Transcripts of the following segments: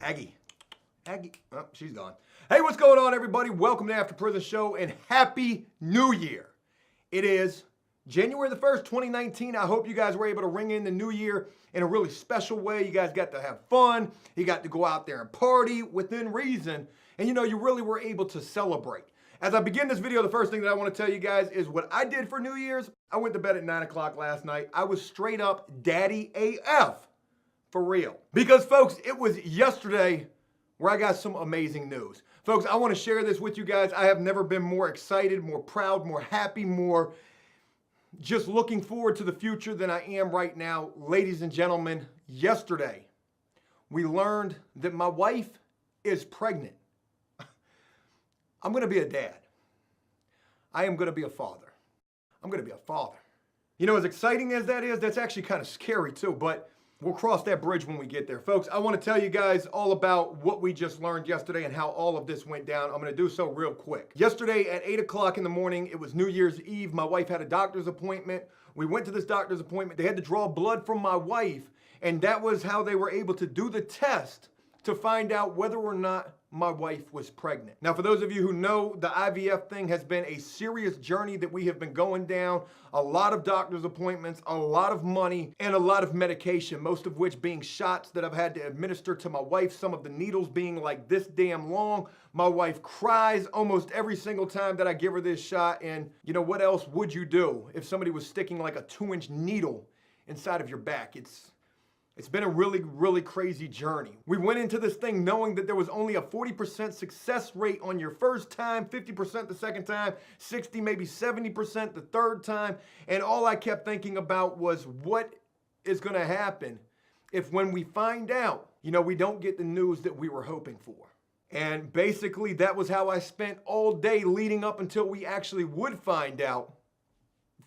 Aggie, oh, she's gone. Hey, what's going on, everybody? Welcome to After Prison Show and Happy New Year. It is January the 1st, 2019. I hope you guys were able to ring in the new year in a really special way. You guys got to have fun. You got to go out there and party within reason. And you really were able to celebrate. As I begin this video, the first thing that I want to tell you guys is what I did for New Year's. I went to bed at 9 o'clock last night. I was straight up daddy AF. For real. Because folks, it was yesterday where I got some amazing news. Folks, I want to share this with you guys. I have never been more excited, more proud, more happy, more just looking forward to the future than I am right now. Ladies and gentlemen, yesterday we learned that my wife is pregnant. I'm going to be a dad. I am going to be a father. I'm going to be a father. As exciting as that is, that's actually kind of scary too, but we'll cross that bridge when we get there. Folks, I want to tell you guys all about what we just learned yesterday and how all of this went down. I'm going to do so real quick. Yesterday at 8 o'clock in the morning, it was New Year's Eve. My wife had a doctor's appointment. We went to this doctor's appointment. They had to draw blood from my wife, and that was how they were able to do the test to find out whether or not my wife was pregnant. Now, for those of you who know, the IVF thing has been a serious journey that we have been going down. A lot of doctor's appointments, a lot of money, and a lot of medication, most of which being shots that I've had to administer to my wife, some of the needles being like this damn long. My wife cries almost every single time that I give her this shot, and what else would you do if somebody was sticking like a 2-inch needle inside of your back? It's been a really, really crazy journey. We went into this thing knowing that there was only a 40% success rate on your first time, 50% the second time, 60, maybe 70% the third time. And all I kept thinking about was what is gonna happen if when we find out, we don't get the news that we were hoping for. And basically that was how I spent all day leading up until we actually would find out,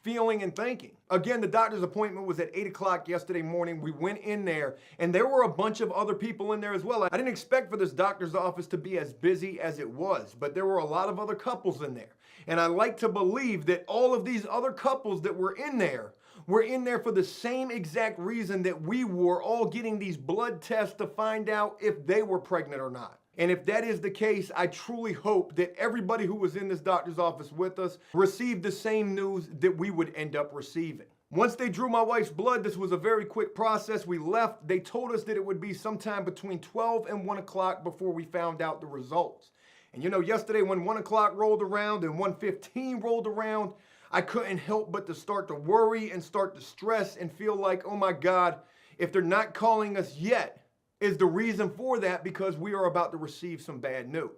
feeling and thinking. Again, the doctor's appointment was at 8 o'clock yesterday morning. We went in there and there were a bunch of other people in there as well. I didn't expect for this doctor's office to be as busy as it was, but there were a lot of other couples in there. And I like to believe that all of these other couples that were in there for the same exact reason that we were all getting these blood tests to find out if they were pregnant or not. And if that is the case, I truly hope that everybody who was in this doctor's office with us received the same news that we would end up receiving. Once they drew my wife's blood, this was a very quick process. We left. They told us that it would be sometime between 12 and 1 o'clock before we found out the results. And yesterday when 1 o'clock rolled around and 1:15 rolled around, I couldn't help but to start to worry and start to stress and feel like, oh my God, if they're not calling us yet, is the reason for that because we are about to receive some bad news.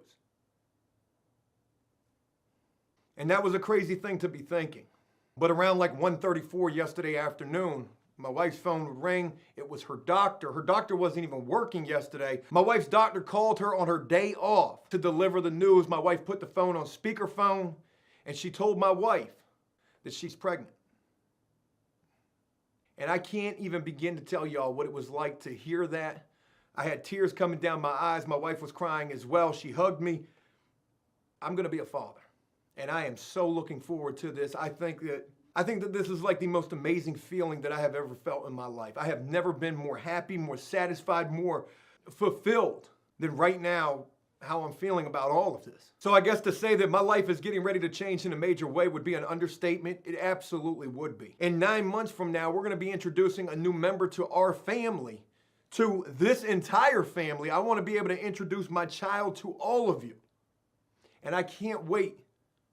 And that was a crazy thing to be thinking. But around like 1:34 yesterday afternoon, my wife's phone would ring. It was her doctor. Her doctor wasn't even working yesterday. My wife's doctor called her on her day off to deliver the news. My wife put the phone on speakerphone and she told my wife that she's pregnant. And I can't even begin to tell y'all what it was like to hear that. I had tears coming down my eyes. My wife was crying as well. She hugged me. I'm going to be a father. And I am so looking forward to this. I think that this is like the most amazing feeling that I have ever felt in my life. I have never been more happy, more satisfied, more fulfilled than right now how I'm feeling about all of this. So I guess to say that my life is getting ready to change in a major way would be an understatement. It absolutely would be. In 9 months from now, we're going to be introducing a new member to our family. To this entire family. I want to be able to introduce my child to all of you. And I can't wait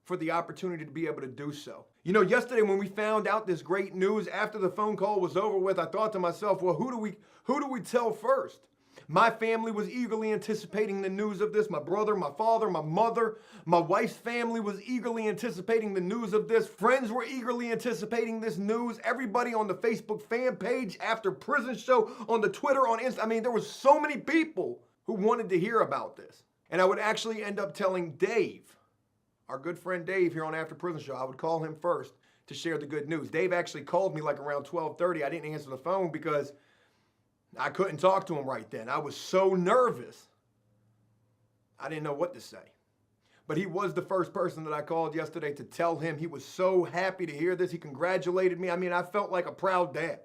for the opportunity to be able to do so. Yesterday when we found out this great news, after the phone call was over with, I thought to myself, well, who do we tell first? My family was eagerly anticipating the news of this. My brother, my father, my mother, my wife's family was eagerly anticipating the news of this. Friends were eagerly anticipating this news. Everybody on the Facebook fan page, After Prison Show, on the Twitter, on Instagram. I mean, there were so many people who wanted to hear about this. And I would actually end up telling Dave, our good friend Dave here on After Prison Show, I would call him first to share the good news. Dave actually called me like around 12:30. I didn't answer the phone because I couldn't talk to him right then. I was so nervous. I didn't know what to say. But he was the first person that I called yesterday to tell him. He was so happy to hear this. He congratulated me. I mean, I felt like a proud dad.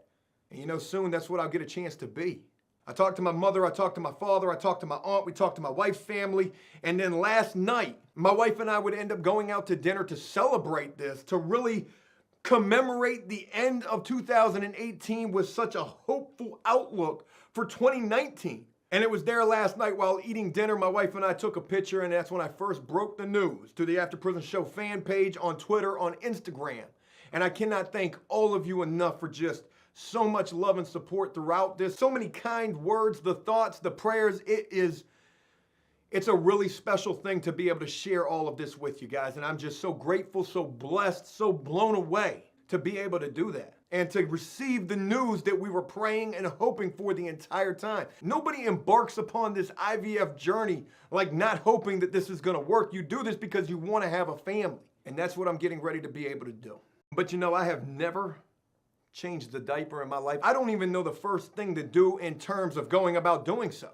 And soon that's what I'll get a chance to be. I talked to my mother, I talked to my father, I talked to my aunt, we talked to my wife's family, and then last night, my wife and I would end up going out to dinner to celebrate this, to really commemorate the end of 2018 with such a hopeful outlook for 2019. And it was there last night while eating dinner, my wife and I took a picture, and that's when I first broke the news to the After Prison Show fan page on Twitter, on Instagram. And I cannot thank all of you enough for just so much love and support throughout this. So many kind words, the thoughts, the prayers. It's a really special thing to be able to share all of this with you guys. And I'm just so grateful, so blessed, so blown away to be able to do that. And to receive the news that we were praying and hoping for the entire time. Nobody embarks upon this IVF journey like not hoping that this is gonna work. You do this because you wanna have a family. And that's what I'm getting ready to be able to do. But you know, I have never changed the diaper in my life. I don't even know the first thing to do in terms of going about doing so.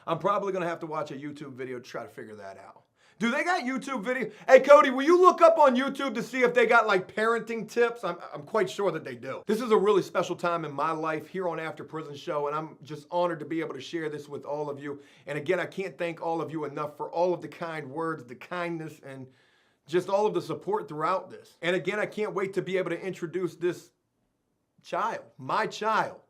I'm probably gonna have to watch a YouTube video to try to figure that out. Do they got YouTube video? Hey Cody, will you look up on YouTube to see if they got like parenting tips? I'm quite sure that they do. This is a really special time in my life here on After Prison Show, and I'm just honored to be able to share this with all of you. And again, I can't thank all of you enough for all of the kind words, the kindness, and just all of the support throughout this. And again, I can't wait to be able to introduce this child, my child,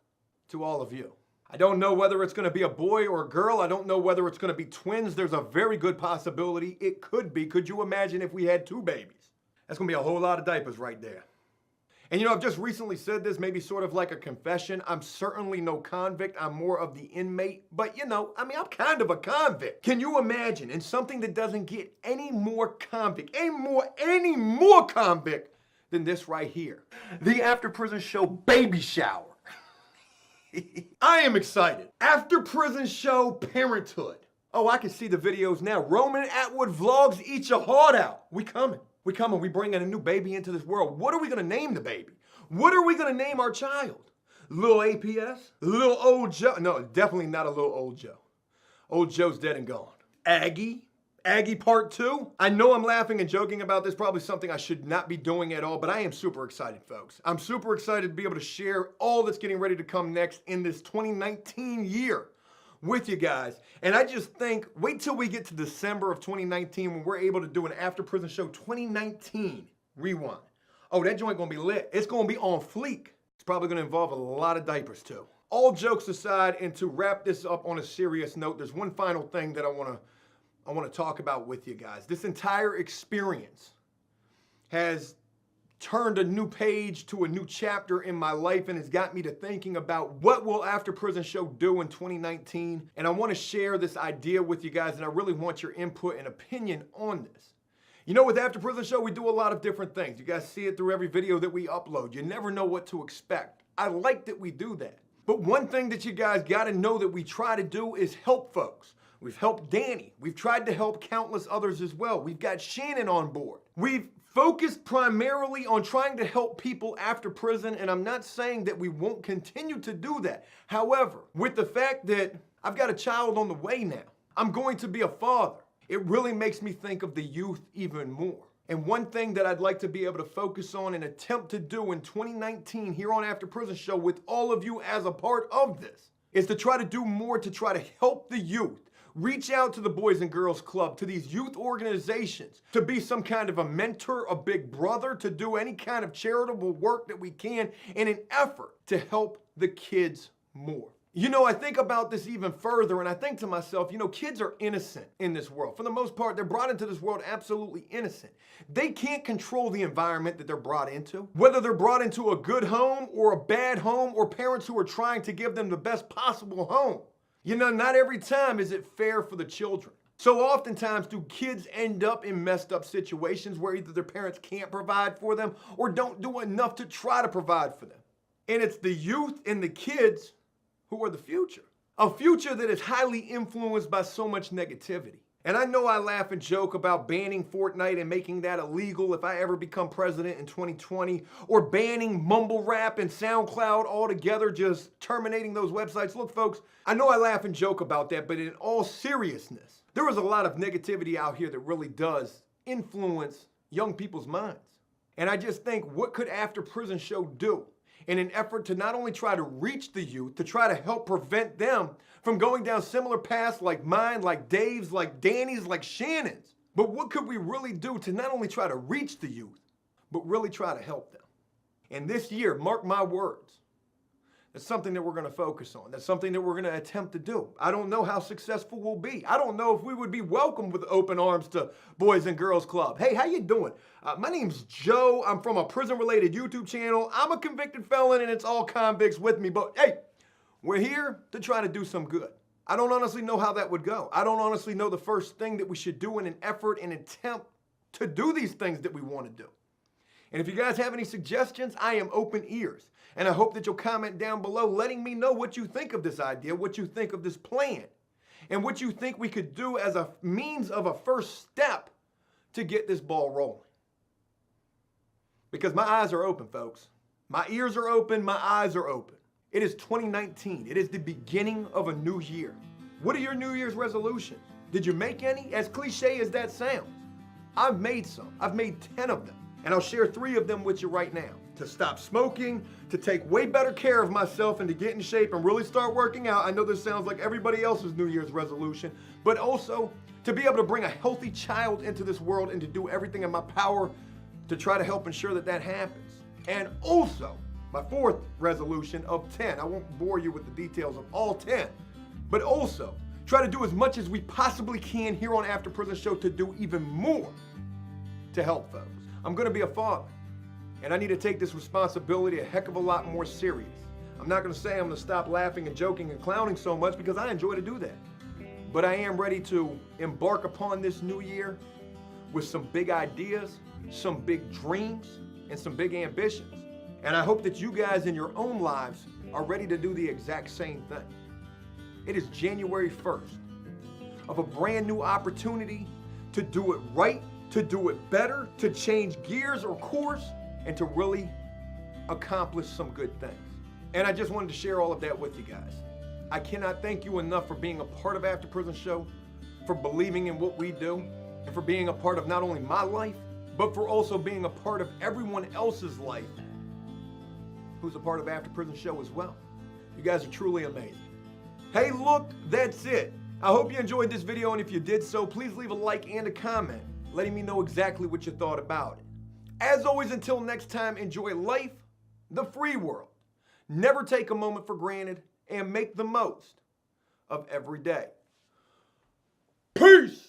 to all of you. I don't know whether it's going to be a boy or a girl. I don't know whether it's going to be twins. There's a very good possibility it could be. Could you imagine if we had two babies? That's going to be a whole lot of diapers right there. And you know, I've just recently said this, maybe sort of like a confession. I'm certainly no convict. I'm more of the inmate. But you know, I mean, I'm kind of a convict. Can you imagine in something that doesn't get any more convict, any more convict than this right here? The After Prison Show baby shower. I am excited. After Prison Show parenthood. Oh, I can see the videos now. Roman Atwood vlogs, eat your heart out. We coming. We coming. We bringing a new baby into this world. What are we going to name the baby? What are we going to name our child? Little APS? Little old Joe? No, definitely not a little old Joe. Old Joe's dead and gone. Aggie? Aggie part 2? I know I'm laughing and joking about this, probably something I should not be doing at all, but I am super excited, folks. I'm super excited to be able to share all that's getting ready to come next in this 2019 year with you guys. And I just think, wait till we get to December of 2019 when we're able to do an After Prison Show 2019 rewind. Oh, that joint gonna be lit. It's gonna be on fleek. It's probably gonna involve a lot of diapers too. All jokes aside, and to wrap this up on a serious note, there's one final thing that I wanna talk about with you guys. This entire experience has turned a new page to a new chapter in my life and has got me to thinking about what will After Prison Show do in 2019. And I want to share this idea with you guys, and I really want your input and opinion on this. You know, with After Prison Show, we do a lot of different things. You guys see it through every video that we upload. You never know what to expect. I like that we do that. But one thing that you guys got to know that we try to do is help folks. We've helped Danny. We've tried to help countless others as well. We've got Shannon on board. We've focused primarily on trying to help people after prison, and I'm not saying that we won't continue to do that. However, with the fact that I've got a child on the way now, I'm going to be a father, it really makes me think of the youth even more. And one thing that I'd like to be able to focus on and attempt to do in 2019 here on After Prison Show with all of you as a part of this is to try to do more to try to help the youth. Reach out to the Boys and Girls Club, to these youth organizations, to be some kind of a mentor, a big brother, to do any kind of charitable work that we can in an effort to help the kids more. You know, I think about this even further and I think to myself, you know, kids are innocent in this world. For the most part, they're brought into this world absolutely innocent. They can't control the environment that they're brought into. Whether they're brought into a good home or a bad home or parents who are trying to give them the best possible home. You know, not every time is it fair for the children. So oftentimes do kids end up in messed up situations where either their parents can't provide for them or don't do enough to try to provide for them. And it's the youth and the kids who are the future. A future that is highly influenced by so much negativity. And I know I laugh and joke about banning Fortnite and making that illegal if I ever become president in 2020, or banning mumble rap and SoundCloud altogether, just terminating those websites. Look, folks, I know I laugh and joke about that, but in all seriousness, there is a lot of negativity out here that really does influence young people's minds. And I just think, what could After Prison Show do in an effort to not only try to reach the youth, to try to help prevent them from going down similar paths like mine, like Dave's, like Danny's, like Shannon's. But what could we really do to not only try to reach the youth, but really try to help them? And this year, mark my words, that's something that we're going to focus on. That's something that we're going to attempt to do. I don't know how successful we'll be. I don't know if we would be welcomed with open arms to Boys and Girls Club. Hey, how you doing? My name's Joe. I'm from a prison-related YouTube channel. I'm a convicted felon, and it's all convicts with me. But hey, we're here to try to do some good. I don't honestly know how that would go. I don't honestly know the first thing that we should do in an effort and attempt to do these things that we want to do. And if you guys have any suggestions, I am open ears. And I hope that you'll comment down below letting me know what you think of this idea, what you think of this plan, and what you think we could do as a means of a first step to get this ball rolling. Because my eyes are open, folks. My ears are open, my eyes are open. It is 2019. It is the beginning of a new year. What are your New Year's resolutions? Did you make any? As cliche as that sounds, I've made some. I've made 10 of them. And I'll share 3 of them with you right now. To stop smoking, to take way better care of myself, and to get in shape and really start working out. I know this sounds like everybody else's New Year's resolution, but also to be able to bring a healthy child into this world and to do everything in my power to try to help ensure that that happens. And also, my 4th resolution of 10, I won't bore you with the details of all 10, but also try to do as much as we possibly can here on After Prison Show to do even more to help folks. I'm going to be a father, and I need to take this responsibility a heck of a lot more serious. I'm not going to say I'm going to stop laughing and joking and clowning so much because I enjoy to do that. But I am ready to embark upon this new year with some big ideas, some big dreams, and some big ambitions. And I hope that you guys in your own lives are ready to do the exact same thing. It is January 1st of a brand new opportunity to do it right, to do it better, to change gears or course, and to really accomplish some good things. And I just wanted to share all of that with you guys. I cannot thank you enough for being a part of After Prison Show, for believing in what we do, and for being a part of not only my life, but for also being a part of everyone else's life who's a part of After Prison Show as well. You guys are truly amazing. Hey, look, that's it. I hope you enjoyed this video, and if you did so, please leave a like and a comment, letting me know exactly what you thought about it. As always, until next time, enjoy life, the free world. Never take a moment for granted, and make the most of every day. Peace!